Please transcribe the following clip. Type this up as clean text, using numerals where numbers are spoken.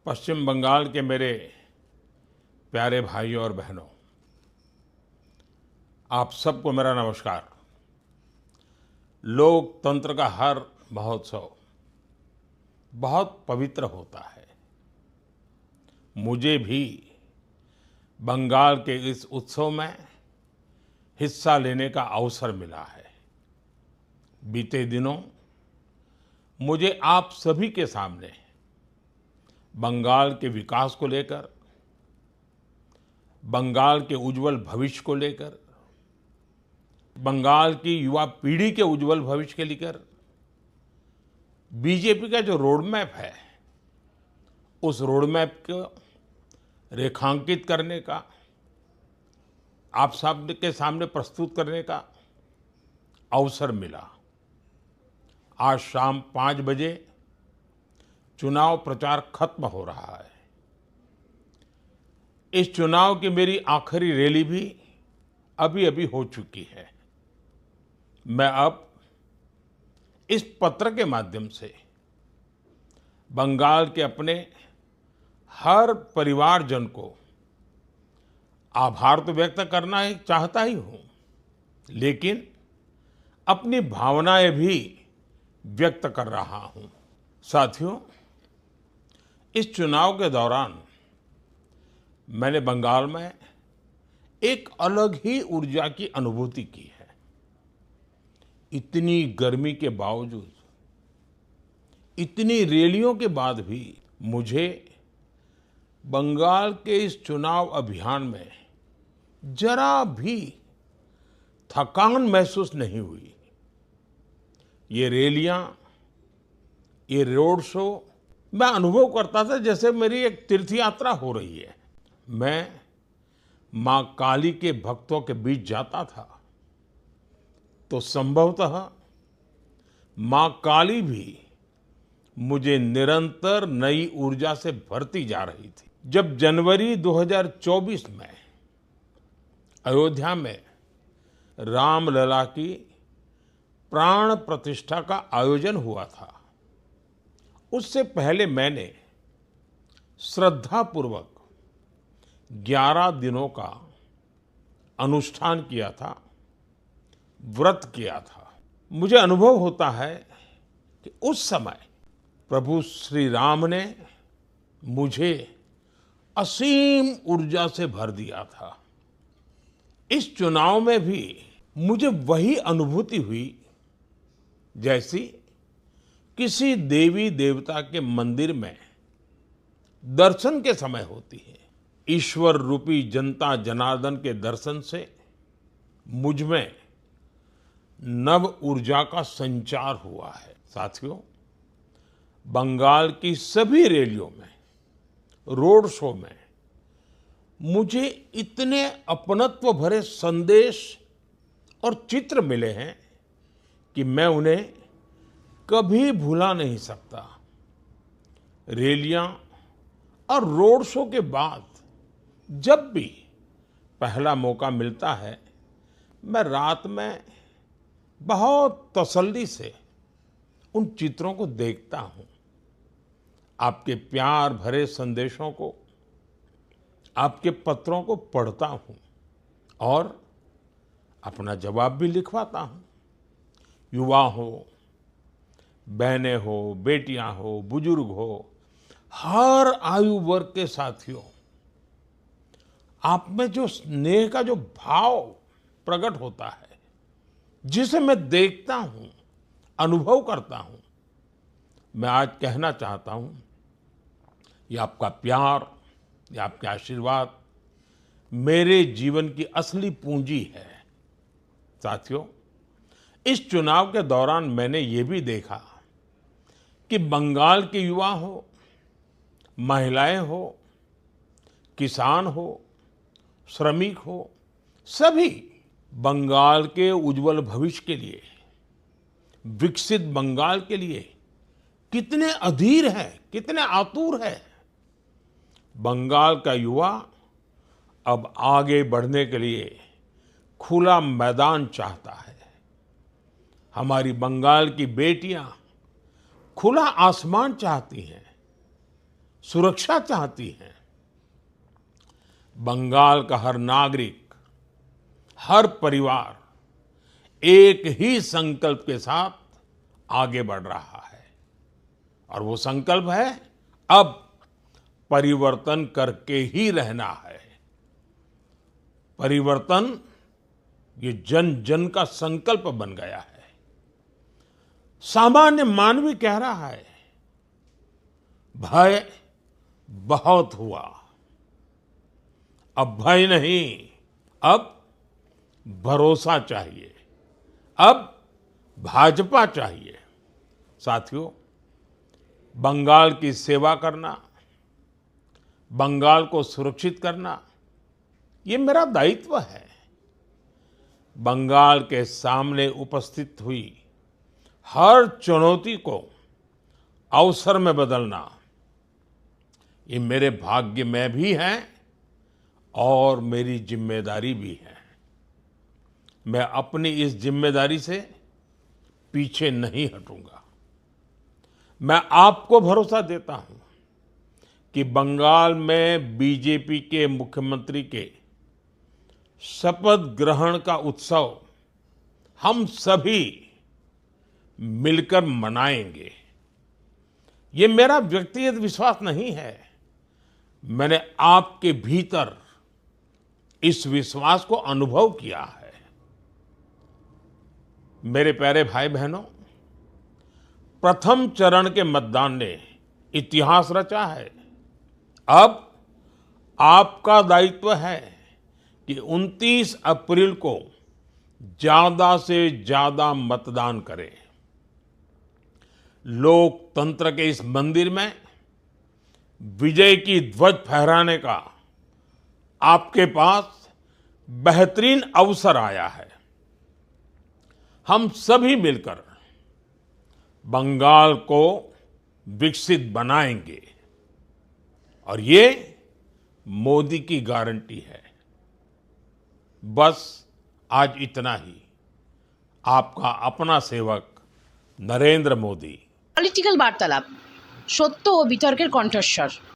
पश्चिम बंगाल के मेरे प्यारे भाइयों और बहनों, आप सबको मेरा नमस्कार। लोकतंत्र का हर महोत्सव बहुत पवित्र होता है। मुझे भी बंगाल के इस उत्सव में हिस्सा लेने का अवसर मिला है। बीते दिनों मुझे आप सभी के सामने बंगाल के विकास को लेकर, बंगाल के उज्जवल भविष्य को लेकर, बंगाल की युवा पीढ़ी के उज्जवल भविष्य के लेकर बीजेपी का जो रोड मैप है, उस रोड मैप को रेखांकित करने का, आप सब के सामने प्रस्तुत करने का अवसर मिला। आज शाम 5 बजे चुनाव प्रचार खत्म हो रहा है। इस चुनाव की मेरी आखिरी रैली भी अभी हो चुकी है। मैं अब इस पत्र के माध्यम से बंगाल के अपने हर परिवारजन को आभार तो व्यक्त करना ही चाहता ही हूं, लेकिन अपनी भावनाएं भी व्यक्त कर रहा हूं। साथियों, इस चुनाव के दौरान मैंने बंगाल में एक अलग ही ऊर्जा की अनुभूति की है। इतनी गर्मी के बावजूद, इतनी रैलियों के बाद भी मुझे बंगाल के इस चुनाव अभियान में जरा भी थकान महसूस नहीं हुई। ये रैलियां, ये रोड शो मैं अनुभव करता था जैसे मेरी एक तीर्थ यात्रा हो रही है। मैं मां काली के भक्तों के बीच जाता था तो संभवतः मां काली भी मुझे निरंतर नई ऊर्जा से भरती जा रही थी। जब जनवरी 2024 में अयोध्या में रामलला की प्राण प्रतिष्ठा का आयोजन हुआ था, उससे पहले मैंने श्रद्धापूर्वक 11 दिनों का अनुष्ठान किया था, व्रत किया था। मुझे अनुभव होता है कि उस समय प्रभु श्री राम ने मुझे असीम ऊर्जा से भर दिया था। इस चुनाव में भी मुझे वही अनुभूति हुई जैसी किसी देवी देवता के मंदिर में दर्शन के समय होती है। ईश्वर रूपी जनता जनार्दन के दर्शन से मुझ में नव ऊर्जा का संचार हुआ है। साथियों, बंगाल की सभी रैलियों में, रोड शो में मुझे इतने अपनत्व भरे संदेश और चित्र मिले हैं कि मैं उन्हें कभी भुला नहीं सकता। रैलियां और रोड शो के बाद जब भी पहला मौका मिलता है, मैं रात में बहुत तसल्ली से उन चित्रों को देखता हूं। आपके प्यार भरे संदेशों को, आपके पत्रों को पढ़ता हूं और अपना जवाब भी लिखवाता हूं। युवा हो, बहनें हो, बेटियां हो, बुजुर्ग हो, हर आयु वर्ग के साथियों, आप में जो स्नेह का जो भाव प्रकट होता है, जिसे मैं देखता हूं, अनुभव करता हूं, मैं आज कहना चाहता हूं, ये आपका प्यार, ये आपके आशीर्वाद मेरे जीवन की असली पूंजी है। साथियों, इस चुनाव के दौरान मैंने ये भी देखा कि बंगाल के युवा हो, महिलाएं हो, किसान हो, श्रमिक हो, सभी बंगाल के उज्जवल भविष्य के लिए, विकसित बंगाल के लिए कितने अधीर है, कितने आतुर है। बंगाल का युवा अब आगे बढ़ने के लिए खुला मैदान चाहता है। हमारी बंगाल की बेटियां खुला आसमान चाहती हैं। सुरक्षा चाहती हैं। बंगाल का हर नागरिक, हर परिवार एक ही संकल्प के साथ आगे बढ़ रहा है और वो संकल्प है अब परिवर्तन करके ही रहना है। परिवर्तन ये जन जन का संकल्प बन गया है। सामान्य मानवी कह रहा है भय बहुत हुआ, अब भय नहीं, अब भरोसा चाहिए, अब भाजपा चाहिए। साथियों, बंगाल की सेवा करना, बंगाल को सुरक्षित करना, ये मेरा दायित्व है। बंगाल के सामने उपस्थित हुई हर चुनौती को अवसर में बदलना, ये मेरे भाग्य में भी है और मेरी जिम्मेदारी भी है। मैं अपनी इस जिम्मेदारी से पीछे नहीं हटूंगा। मैं आपको भरोसा देता हूं कि बंगाल में बीजेपी के मुख्यमंत्री के शपथ ग्रहण का उत्सव हम सभी मिलकर मनाएंगे। ये मेरा व्यक्तिगत विश्वास नहीं है, मैंने आपके भीतर इस विश्वास को अनुभव किया है। मेरे प्यारे भाई बहनों, प्रथम चरण के मतदान ने इतिहास रचा है। अब आपका दायित्व है कि 29 अप्रैल को ज्यादा से ज्यादा मतदान करें। लोकतंत्र के इस मंदिर में विजय की ध्वज फहराने का आपके पास बेहतरीन अवसर आया है। हम सभी मिलकर बंगाल को विकसित बनाएंगे और ये मोदी की गारंटी है। बस आज इतना ही। आपका अपना सेवक नरेंद्र मोदी। পলিটিক্যাল বার্তালাপ, সত্য ও বিতর্কের কণ্ঠস্বর।